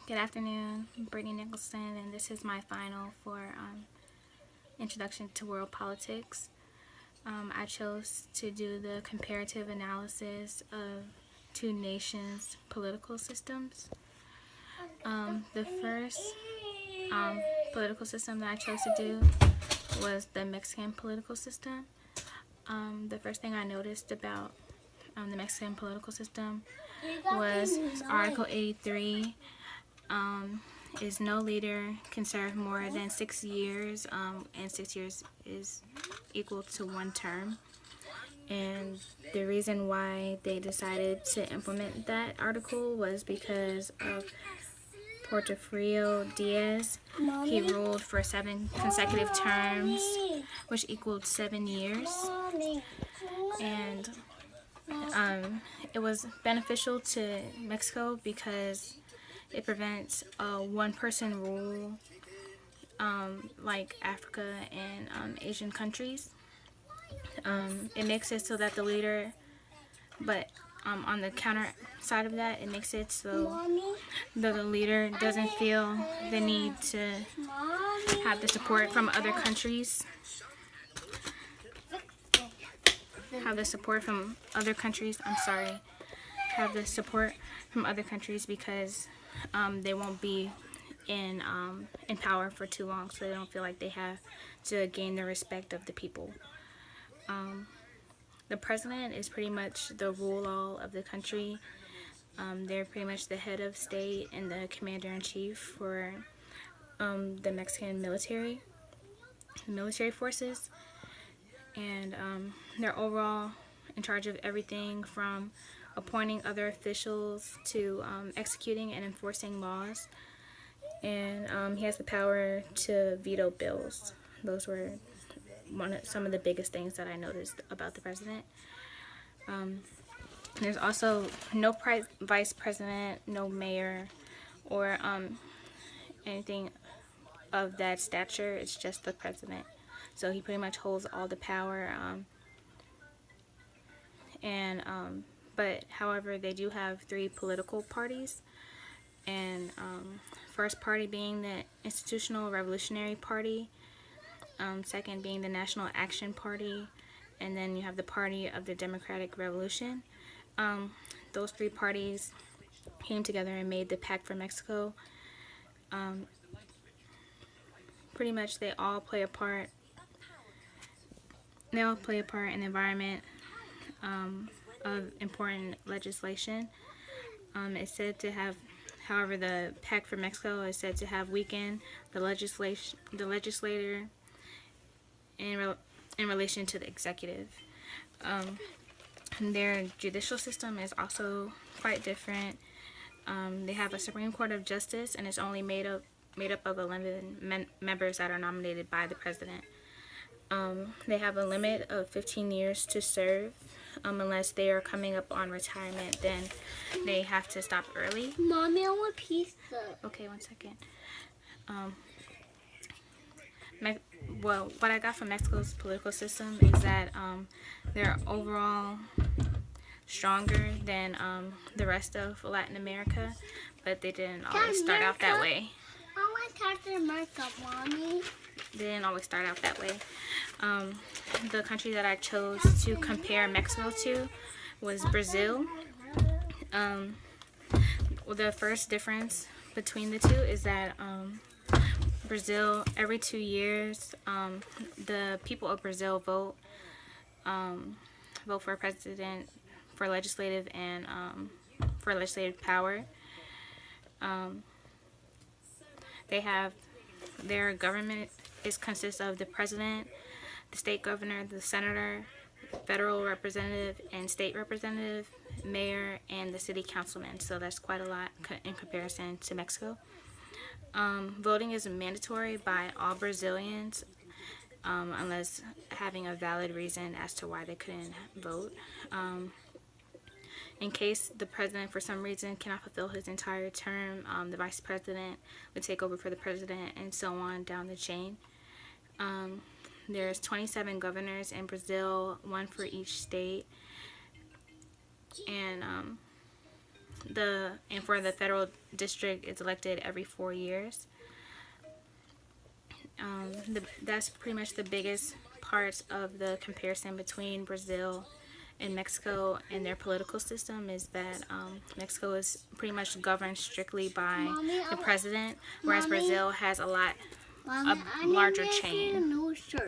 Good afternoon, I'm Brittany Nicholson, and this is my final for Introduction to World Politics. I chose to do the comparative analysis of two nations' political systems. The first political system that I chose to do was the Mexican political system. The first thing I noticed about the Mexican political system was Article 83. Is no leader can serve more than 6 years, and 6 years is equal to 1 term. And the reason why they decided to implement that article was because of Porfirio Diaz. He ruled for 7 consecutive terms, which equaled 7 years. And it was beneficial to Mexico because it prevents one-person rule like Africa and Asian countries. It makes it so that the leader, but on the counter side of that, it makes it so that the leader doesn't feel the need to have the support from other countries. Have the support from other countries. Have the support from other countries because they won't be in power for too long, so they don't feel like they have to gain the respect of the people. The president is pretty much the rule-all of the country. They're pretty much the head of state and the commander-in-chief for the Mexican military forces, and they're overall in charge of everything from appointing other officials to executing and enforcing laws. And he has the power to veto bills. Those were some of the biggest things that I noticed about the president. There's also no vice president, no mayor, or anything of that stature. It's just the president. So he pretty much holds all the power. But however, they do have 3 political parties, and first party being the Institutional Revolutionary Party, second being the National Action Party, and then you have the Party of the Democratic Revolution. Those 3 parties came together and made the Pact for Mexico. Pretty much they all play a part. They all play a part in the environment of important legislation. It's said to have, however, the Pact for Mexico is said to have weakened the legislator in relation to the executive. Their judicial system is also quite different. They have a Supreme Court of Justice, and it's only made up of 11 members that are nominated by the president. They have a limit of 15 years to serve. Unless they are coming up on retirement, then they have to stop early. Mommy, I want pizza. Okay, 1 second. Well, what I got from Mexico's political system is that they're overall stronger than the rest of Latin America, but they didn't always start out that way. I want Captain America, Mommy. They didn't always start out that way. The country that I chose to compare Mexico to was Brazil. The first difference between the two is that Brazil, every 2 years, the people of Brazil vote for president, for legislative, and for legislative power. They have their government consists of the president, the state governor, the senator, federal representative, and state representative, mayor, and the city councilman. So that's quite a lot in comparison to Mexico. Voting is mandatory by all Brazilians, unless having a valid reason as to why they couldn't vote. In case the president, for some reason, cannot fulfill his entire term, the vice president would take over for the president, and so on down the chain. There's 27 governors in Brazil, 1 for each state, and for the federal district, it's elected every 4 years. That's pretty much the biggest parts of the comparison between Brazil and Mexico and their political system is that Mexico is pretty much governed strictly by Mommy, the president, whereas Mommy, Brazil has a Mommy, larger chain. A new shirt.